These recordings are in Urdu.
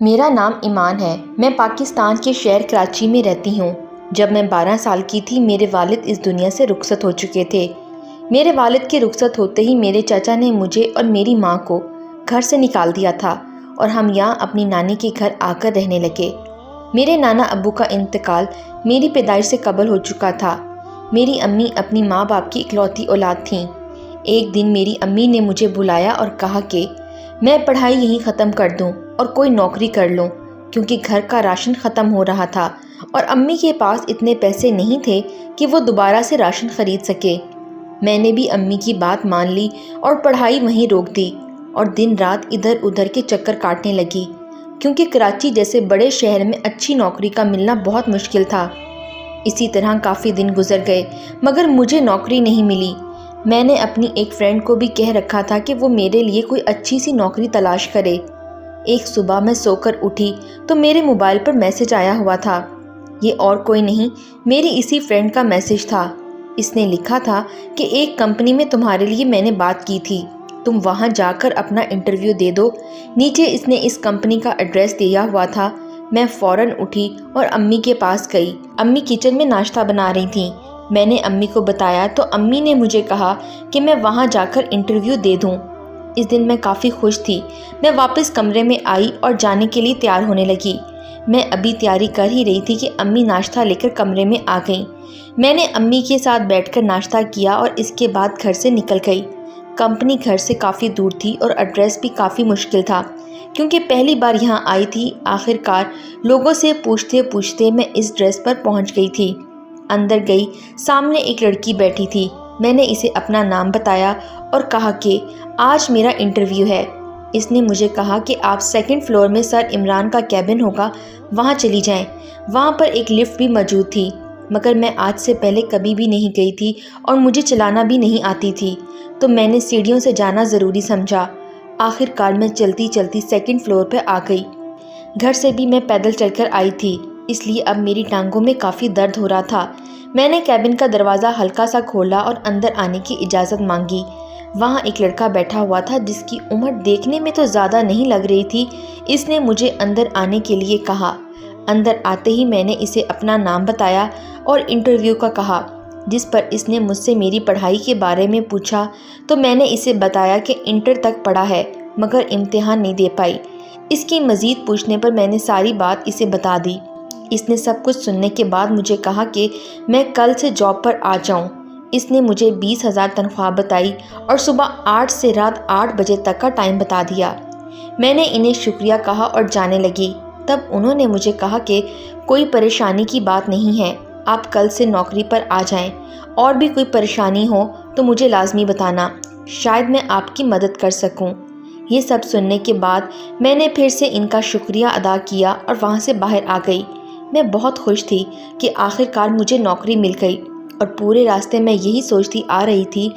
میرا نام ایمان ہے۔ میں پاکستان کے شہر کراچی میں رہتی ہوں۔ جب میں 12 سال کی تھی میرے والد اس دنیا سے رخصت ہو چکے تھے۔ میرے والد کے رخصت ہوتے ہی میرے چچا نے مجھے اور میری ماں کو گھر سے نکال دیا تھا اور ہم یہاں اپنی نانی کے گھر آ کر رہنے لگے۔ میرے نانا ابو کا انتقال میری پیدائش سے قبل ہو چکا تھا۔ میری امی اپنی ماں باپ کی اکلوتی اولاد تھیں۔ ایک دن میری امی نے مجھے بلایا اور کہا کہ میں پڑھائی یہیں ختم کر دوں اور کوئی نوکری کر لوں، کیونکہ گھر کا راشن ختم ہو رہا تھا اور امی کے پاس اتنے پیسے نہیں تھے کہ وہ دوبارہ سے راشن خرید سکے۔ میں نے بھی امی کی بات مان لی اور پڑھائی وہیں روک دی اور دن رات ادھر ادھر کے چکر کاٹنے لگی، کیونکہ کراچی جیسے بڑے شہر میں اچھی نوکری کا ملنا بہت مشکل تھا۔ اسی طرح کافی دن گزر گئے مگر مجھے نوکری نہیں ملی۔ میں نے اپنی ایک فرینڈ کو بھی کہہ رکھا تھا کہ وہ میرے لیے کوئی اچھی سی نوکری تلاش کرے۔ ایک صبح میں سو کر اٹھی تو میرے موبائل پر میسج آیا ہوا تھا۔ یہ اور کوئی نہیں، میری اسی فرینڈ کا میسج تھا۔ اس نے لکھا تھا کہ ایک کمپنی میں تمہارے لیے میں نے بات کی تھی، تم وہاں جا کر اپنا انٹرویو دے دو۔ نیچے اس نے اس کمپنی کا ایڈریس دیا ہوا تھا۔ میں فوراً اٹھی اور امی کے پاس گئی۔ امی کچن میں ناشتہ بنا رہی تھیں۔ میں نے امی کو بتایا تو امی نے مجھے کہا کہ میں وہاں جا کر انٹرویو دے دوں۔ اس دن میں کافی خوش تھی۔ میں واپس کمرے میں آئی اور جانے کے لیے تیار ہونے لگی۔ میں ابھی تیاری کر ہی رہی تھی کہ امی ناشتہ لے کر کمرے میں آ گئیں۔ میں نے امی کے ساتھ بیٹھ کر ناشتہ کیا اور اس کے بعد گھر سے نکل گئی۔ کمپنی گھر سے کافی دور تھی اور ایڈریس بھی کافی مشکل تھا، کیونکہ پہلی بار یہاں آئی تھی۔ آخر کار لوگوں سے پوچھتے پوچھتے میں اس ایڈریس پر پہنچ گئی تھی۔ اندر گئی، سامنے ایک لڑکی بیٹھی تھی۔ میں نے اسے اپنا نام بتایا اور کہا کہ آج میرا انٹرویو ہے۔ اس نے مجھے کہا کہ آپ 2nd فلور میں سر عمران کا کیبن ہوگا، وہاں چلی جائیں۔ وہاں پر ایک لفٹ بھی موجود تھی، مگر میں آج سے پہلے کبھی بھی نہیں گئی تھی اور مجھے چلانا بھی نہیں آتی تھی، تو میں نے سیڑھیوں سے جانا ضروری سمجھا۔ آخر کار میں چلتی چلتی 2nd فلور پہ آ گئی۔ گھر سے بھی میں پیدل چل کر آئی تھی، اس لیے اب میری ٹانگوں میں کافی درد ہو رہا تھا۔ میں نے کیبن کا دروازہ ہلکا سا کھولا اور اندر آنے کی اجازت مانگی۔ وہاں ایک لڑکا بیٹھا ہوا تھا جس کی عمر دیکھنے میں تو زیادہ نہیں لگ رہی تھی۔ اس نے مجھے اندر آنے کے لیے کہا۔ اندر آتے ہی میں نے اسے اپنا نام بتایا اور انٹرویو کا کہا، جس پر اس نے مجھ سے میری پڑھائی کے بارے میں پوچھا تو میں نے اسے بتایا کہ انٹر تک پڑھا ہے مگر امتحان نہیں دے پائی۔ اس کی مزید پوچھنے پر میں نے ساری بات اسے بتا دی۔ اس نے سب کچھ سننے کے بعد مجھے کہا کہ میں کل سے جاب پر آ جاؤں۔ اس نے مجھے 20,000 تنخواہ بتائی اور صبح 8 سے رات 8 بجے تک کا ٹائم بتا دیا۔ میں نے انہیں شکریہ کہا اور جانے لگی۔ تب انہوں نے مجھے کہا کہ کوئی پریشانی کی بات نہیں ہے، آپ کل سے نوکری پر آ جائیں، اور بھی کوئی پریشانی ہو تو مجھے لازمی بتانا، شاید میں آپ کی مدد کر سکوں۔ یہ سب سننے کے بعد میں نے پھر سے ان کا شکریہ ادا کیا اور وہاں سے باہر آ گئی۔ میں بہت خوش تھی کہ آخر کار مجھے نوکری مل گئی، اور پورے راستے میں یہی سوچتی آ رہی تھی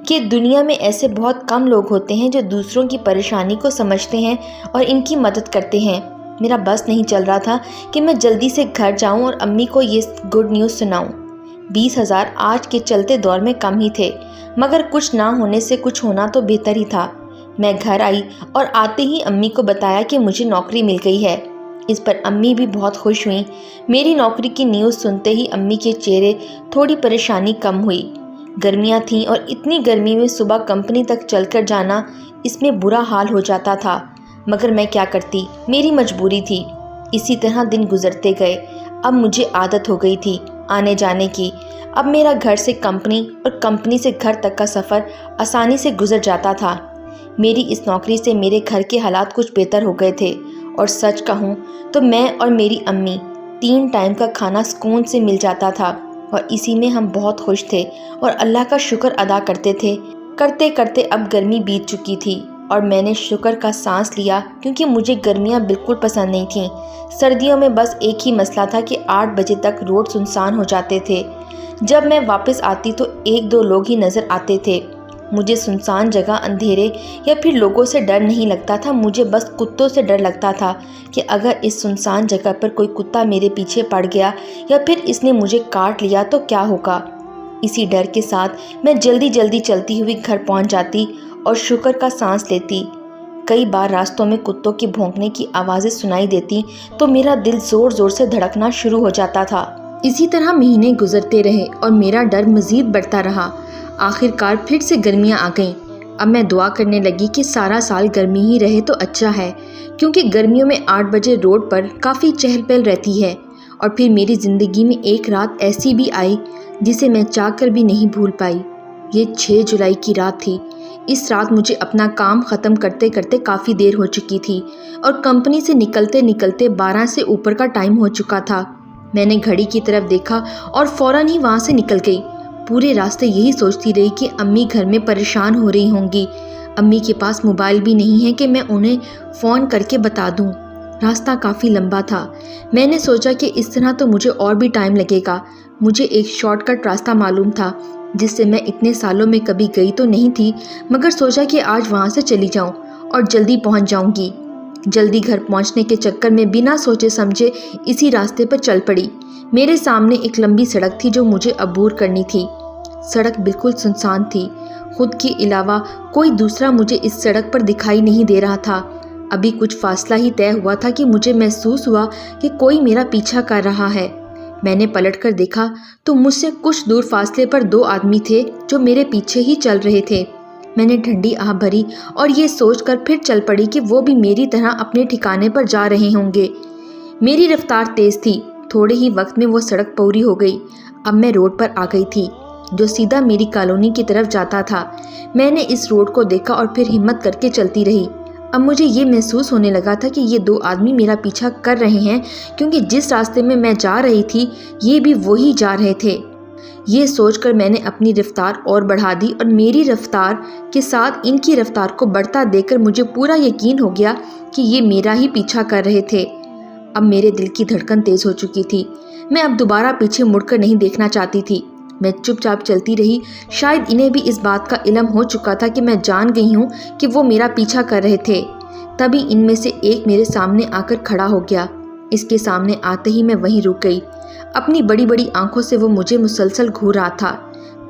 کہ دنیا میں ایسے بہت کم لوگ ہوتے ہیں جو دوسروں کی پریشانی کو سمجھتے ہیں اور ان کی مدد کرتے ہیں۔ میرا بس نہیں چل رہا تھا کہ میں جلدی سے گھر جاؤں اور امی کو یہ گڈ نیوز سناؤں۔ 20,000 آج کے چلتے دور میں کم ہی تھے، مگر کچھ نہ ہونے سے کچھ ہونا تو بہتر ہی تھا۔ میں گھر آئی اور آتے ہی امی کو بتایا کہ مجھے نوکری مل گئی ہے۔ اس پر امی بھی بہت خوش ہوئیں۔ میری نوکری کی نیوز سنتے ہی امی کے چہرے تھوڑی پریشانی کم ہوئی۔ گرمیاں تھیں اور اتنی گرمی میں صبح کمپنی تک چل کر جانا، اس میں برا حال ہو جاتا تھا، مگر میں کیا کرتی، میری مجبوری تھی۔ اسی طرح دن گزرتے گئے۔ اب مجھے عادت ہو گئی تھی آنے جانے کی۔ اب میرا گھر سے کمپنی اور کمپنی سے گھر تک کا سفر آسانی سے گزر جاتا تھا۔ میری اس نوکری سے میرے گھر کے حالات کچھ بہتر ہو گئے تھے، اور سچ کہوں تو میں اور میری امی 3 ٹائم کا کھانا سکون سے مل جاتا تھا، اور اسی میں ہم بہت خوش تھے اور اللہ کا شکر ادا کرتے تھے۔ کرتے کرتے اب گرمی بیت چکی تھی اور میں نے شکر کا سانس لیا، کیونکہ مجھے گرمیاں بالکل پسند نہیں تھیں۔ سردیوں میں بس ایک ہی مسئلہ تھا کہ 8 بجے تک روڈ سنسان ہو جاتے تھے۔ جب میں واپس آتی تو 1-2 لوگ ہی نظر آتے تھے۔ مجھے سنسان جگہ، اندھیرے یا پھر لوگوں سے ڈر نہیں لگتا تھا، مجھے بس کتوں سے ڈر لگتا تھا کہ اگر اس سنسان جگہ پر کوئی کتا میرے پیچھے پڑ گیا یا پھر اس نے مجھے کاٹ لیا تو کیا ہوگا۔ اسی ڈر کے ساتھ میں جلدی جلدی چلتی ہوئی گھر پہنچ جاتی اور شکر کا سانس لیتی۔ کئی بار راستوں میں کتوں کے بھونکنے کی آوازیں سنائی دیتی تو میرا دل زور زور سے دھڑکنا شروع ہو جاتا تھا۔ اسی طرح مہینے گزرتے رہے اور میرا ڈر مزید بڑھتا رہا۔ آخر کار پھر سے گرمیاں آ گئیں۔ اب میں دعا کرنے لگی کہ سارا سال گرمی ہی رہے تو اچھا ہے، کیونکہ گرمیوں میں 8 بجے روڈ پر کافی چہل پہل رہتی ہے۔ اور پھر میری زندگی میں ایک رات ایسی بھی آئی جسے میں چاہ کر بھی نہیں بھول پائی۔ یہ 6 جولائی کی رات تھی۔ اس رات مجھے اپنا کام ختم کرتے کرتے کافی دیر ہو چکی تھی اور کمپنی سے نکلتے نکلتے 12 سے اوپر کا ٹائم ہو چکا تھا۔ میں نے گھڑی کی طرف دیکھا اور فوراً ہی وہاں سے نکل گئی۔ پورے راستے یہی سوچتی رہی کہ امی گھر میں پریشان ہو رہی ہوں گی۔ امی کے پاس موبائل بھی نہیں ہے کہ میں انہیں فون کر کے بتا دوں۔ راستہ کافی لمبا تھا۔ میں نے سوچا کہ اس طرح تو مجھے اور بھی ٹائم لگے گا۔ مجھے ایک شارٹ کٹ راستہ معلوم تھا جس سے میں اتنے سالوں میں کبھی گئی تو نہیں تھی، مگر سوچا کہ آج وہاں سے چلی جاؤں اور جلدی پہنچ جاؤں گی۔ جلدی گھر پہنچنے کے چکر میں بنا سوچے سمجھے اسی راستے پر چل پڑی۔ میرے سامنے ایک لمبی سڑک تھی جو مجھے عبور کرنی تھی۔ سڑک بالکل سنسان تھی۔ خود کے علاوہ کوئی دوسرا مجھے اس سڑک پر دکھائی نہیں دے رہا تھا۔ ابھی کچھ فاصلہ ہی طے ہوا تھا کہ مجھے محسوس ہوا کہ کوئی میرا پیچھا کر رہا ہے۔ میں نے پلٹ کر دیکھا تو مجھ سے کچھ دور فاصلے پر 2 آدمی تھے جو میرے پیچھے ہی چل رہے تھے۔ میں نے ٹھنڈی آہ بھری اور یہ سوچ کر پھر چل پڑی کہ وہ بھی میری طرح اپنے ٹھکانے پر جا رہے ہوں گے۔ میری رفتار تیز تھی۔ تھوڑے ہی وقت میں وہ سڑک پوری ہو گئی۔ اب میں روڈ پر آ گئی تھی جو سیدھا میری کالونی کی طرف جاتا تھا۔ میں نے اس روڈ کو دیکھا اور پھر ہمت کر کے چلتی رہی۔ اب مجھے یہ محسوس ہونے لگا تھا کہ یہ 2 آدمی میرا پیچھا کر رہے ہیں، کیونکہ جس راستے میں جا رہی تھی یہ بھی وہی جا رہے تھے۔ یہ سوچ کر میں نے اپنی رفتار اور بڑھا دی اور میری رفتار کے ساتھ ان کی رفتار کو بڑھتا دیکھ کر مجھے پورا یقین ہو گیا کہ یہ میرا ہی پیچھا کر رہے تھے۔ اب میرے دل کی دھڑکن تیز ہو چکی تھی۔ میں اب دوبارہ پیچھے مڑ کر نہیں دیکھنا چاہتی تھی۔ میں چپ چاپ چلتی رہی۔ شاید انہیں بھی اس بات کا علم ہو چکا تھا کہ میں جان گئی ہوں کہ وہ میرا پیچھا کر رہے تھے۔ تبھی ان میں سے ایک میرے سامنے آ کر کھڑا ہو گیا۔ اس کے سامنے آتے ہی میں وہیں رک گئی۔ اپنی بڑی بڑی آنکھوں سے وہ مجھے مسلسل گھور رہا تھا۔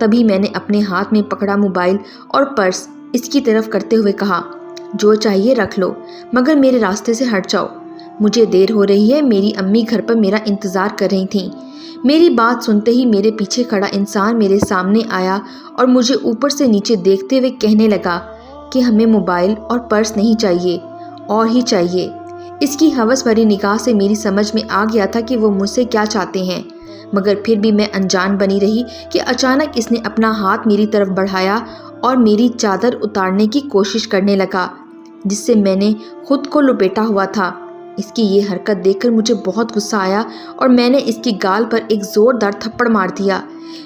تبھی میں نے اپنے ہاتھ میں پکڑا موبائل اور پرس اس کی طرف کرتے ہوئے کہا، جو چاہیے رکھ لو، مگر میرے راستے سے ہٹ جاؤ۔ مجھے دیر ہو رہی ہے، میری امی گھر پر میرا انتظار کر رہی تھیں۔ میری بات سنتے ہی میرے پیچھے کھڑا انسان میرے سامنے آیا اور مجھے اوپر سے نیچے دیکھتے ہوئے کہنے لگا کہ ہمیں موبائل اور پرس نہیں چاہیے، اور ہی چاہیے۔ اس کی ہوس بھری نگاہ سے میری سمجھ میں آ گیا تھا کہ وہ مجھ سے کیا چاہتے ہیں، مگر پھر بھی میں انجان بنی رہی کہ اچانک اس نے اپنا ہاتھ میری طرف بڑھایا اور میری چادر اتارنے کی کوشش کرنے لگا، جس سے میں نے خود کو لپیٹا ہوا تھا۔ اس کی یہ حرکت دیکھ کر مجھے بہت غصہ آیا اور میں نے اس کی گال پر ایک زوردار تھپڑ مار دیا۔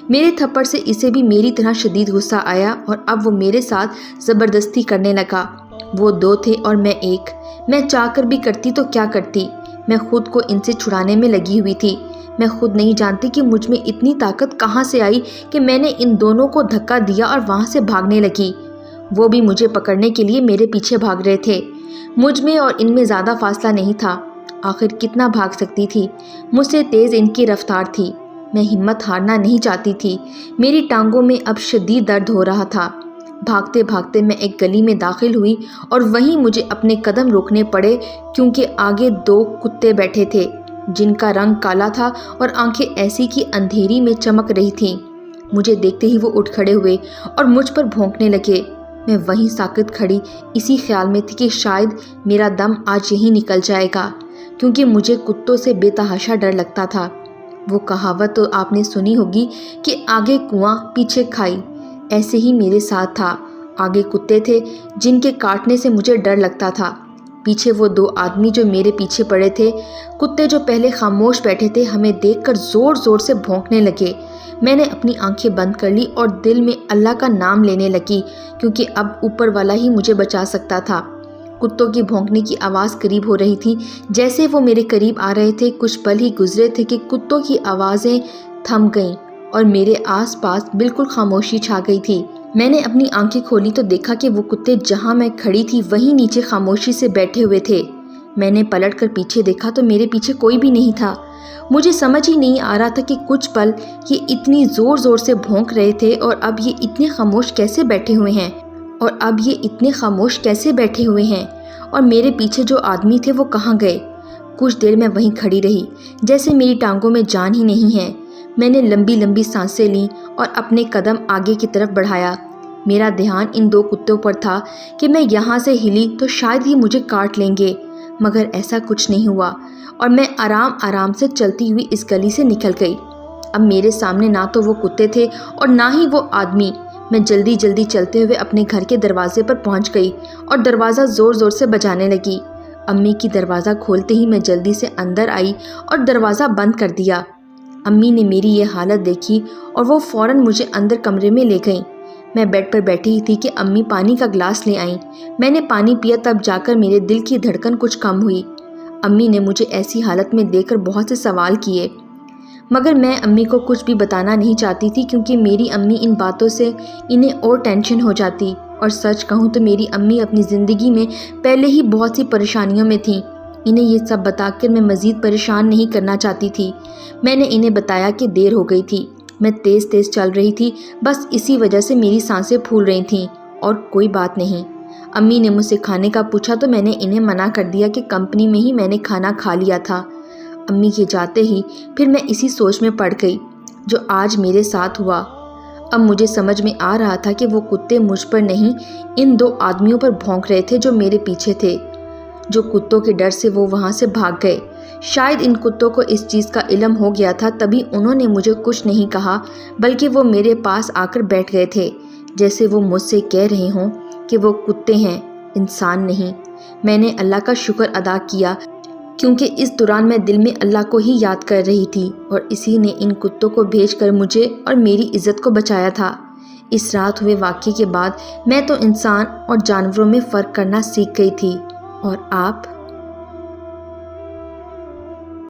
میرے تھپڑ سے اسے بھی میری طرح شدید غصہ آیا اور اب وہ میرے ساتھ زبردستی کرنے لگا۔ وہ 2 تھے اور میں 1۔ میں چاہ کر بھی کرتی تو کیا کرتی؟ میں خود کو ان سے چھڑانے میں لگی ہوئی تھی۔ میں خود نہیں جانتی کہ مجھ میں اتنی طاقت کہاں سے آئی کہ میں نے ان دونوں کو دھکا دیا اور وہاں سے بھاگنے لگی۔ وہ بھی مجھے پکڑنے کے لیے میرے پیچھے بھاگ رہے تھے۔ مجھ میں اور ان میں زیادہ فاصلہ نہیں تھا۔ آخر کتنا بھاگ سکتی تھی؟ مجھ سے تیز ان کی رفتار تھی۔ میں ہمت ہارنا نہیں چاہتی تھی۔ میری ٹانگوں میں اب شدید درد ہو رہا تھا۔ بھاگتے بھاگتے میں ایک گلی میں داخل ہوئی اور وہیں مجھے اپنے قدم روکنے پڑے، کیونکہ آگے 2 کتے بیٹھے تھے جن کا رنگ کالا تھا اور آنکھیں ایسی کہ اندھیری میں چمک رہی تھیں۔ مجھے دیکھتے ہی وہ اٹھ کھڑے ہوئے اور مجھ پر بھونکنے لگے۔ میں وہیں ساکت کھڑی اسی خیال میں تھی کہ شاید میرا دم آج یہی نکل جائے گا، کیونکہ مجھے کتوں سے بے تحاشا ڈر لگتا تھا۔ وہ کہاوت تو آپ نے سنی ہوگی کہ آگے کنواں پیچھے کھائی، ایسے ہی میرے ساتھ تھا۔ آگے کتے تھے جن کے کاٹنے سے مجھے ڈر لگتا تھا، پیچھے وہ 2 آدمی جو میرے پیچھے پڑے تھے۔ کتے جو پہلے خاموش بیٹھے تھے ہمیں دیکھ کر زور زور سے بھونکنے لگے۔ میں نے اپنی آنکھیں بند کر لی اور دل میں اللہ کا نام لینے لگی، کیونکہ اب اوپر والا ہی مجھے بچا سکتا تھا۔ کتوں کی بھونکنے کی آواز قریب ہو رہی تھی۔ جیسے وہ میرے قریب آ رہے تھے کچھ پل ہی گزرے تھے کہ کتوں کی آوازیں تھم گئیں اور میرے آس پاس بالکل خاموشی چھا گئی تھی۔ میں نے اپنی آنکھیں کھولی تو دیکھا کہ وہ کتے جہاں میں کھڑی تھی وہیں نیچے خاموشی سے بیٹھے ہوئے تھے۔ میں نے پلٹ کر پیچھے دیکھا تو میرے پیچھے کوئی بھی نہیں تھا۔ مجھے سمجھ ہی نہیں آ رہا تھا کہ کچھ پل یہ اتنی زور زور سے بھونک رہے تھے اور اب یہ اتنے خاموش کیسے بیٹھے ہوئے ہیں۔ اور اب یہ اتنے خاموش کیسے بیٹھے ہوئے ہیں؟ اور میرے پیچھے جو آدمی تھے وہ کہاں گئے؟ کچھ دیر میں وہیں کھڑی رہی، جیسے میری ٹانگوں میں جان ہی نہیں ہے۔ میں نے لمبی لمبی سانسیں لیں اور اپنے قدم آگے کی طرف بڑھایا۔ میرا دھیان ان دو کتوں پر تھا کہ میں یہاں سے ہلی تو شاید ہی مجھے کاٹ لیں گے، مگر ایسا کچھ نہیں ہوا اور میں آرام آرام سے چلتی ہوئی اس گلی سے نکل گئی۔ اب میرے سامنے نہ تو وہ کتے تھے اور نہ ہی وہ آدمی۔ میں جلدی جلدی چلتے ہوئے اپنے گھر کے دروازے پر پہنچ گئی اور دروازہ زور زور سے بجانے لگی۔ امی کی دروازہ کھولتے ہی میں جلدی سے اندر آئی اور دروازہ بند کر دیا۔ امی نے میری یہ حالت دیکھی اور وہ فوراً مجھے اندر کمرے میں لے گئیں۔ میں بیڈ پر بیٹھی ہی تھی کہ امی پانی کا گلاس لے آئیں۔ میں نے پانی پیا، تب جا کر میرے دل کی دھڑکن کچھ کم ہوئی۔ امی نے مجھے ایسی حالت میں دیکھ کر بہت سے سوال کیے، مگر میں امی کو کچھ بھی بتانا نہیں چاہتی تھی، کیونکہ میری امی ان باتوں سے انہیں اور ٹینشن ہو جاتی۔ اور سچ کہوں تو میری امی اپنی زندگی میں پہلے ہی بہت سی پریشانیوں میں تھیں۔ انہیں یہ سب بتا کر میں مزید پریشان نہیں کرنا چاہتی تھی۔ میں نے انہیں بتایا کہ دیر ہو گئی تھی، میں تیز تیز چل رہی تھی، بس اسی وجہ سے میری سانسیں پھول رہی تھیں، اور کوئی بات نہیں۔ امی نے مجھ سے کھانے کا پوچھا تو میں نے انہیں منع کر دیا کہ کمپنی میں ہی میں نے کھانا کھا لیا تھا۔ امی کے جاتے ہی پھر میں اسی سوچ میں پڑ گئی جو آج میرے ساتھ ہوا۔ اب مجھے سمجھ میں آ رہا تھا کہ وہ کتے مجھ پر نہیں، ان دو آدمیوں پر بھونک رہے تھے جو میرے پیچھے تھے۔ جو کتوں کے ڈر سے وہ وہاں سے بھاگ گئے۔ شاید ان کتوں کو اس چیز کا علم ہو گیا تھا، تبھی انہوں نے مجھے کچھ نہیں کہا، بلکہ وہ میرے پاس آ کر بیٹھ گئے تھے، جیسے وہ مجھ سے کہہ رہے ہوں کہ وہ کتے ہیں، انسان نہیں۔ میں نے اللہ کا شکر ادا کیا، کیونکہ اس دوران میں دل میں اللہ کو ہی یاد کر رہی تھی، اور اسی نے ان کتوں کو بھیج کر مجھے اور میری عزت کو بچایا تھا۔ اس رات ہوئے واقعے کے بعد میں تو انسان اور جانوروں میں فرق کرنا سیکھ گئی تھی۔ اور آپ؟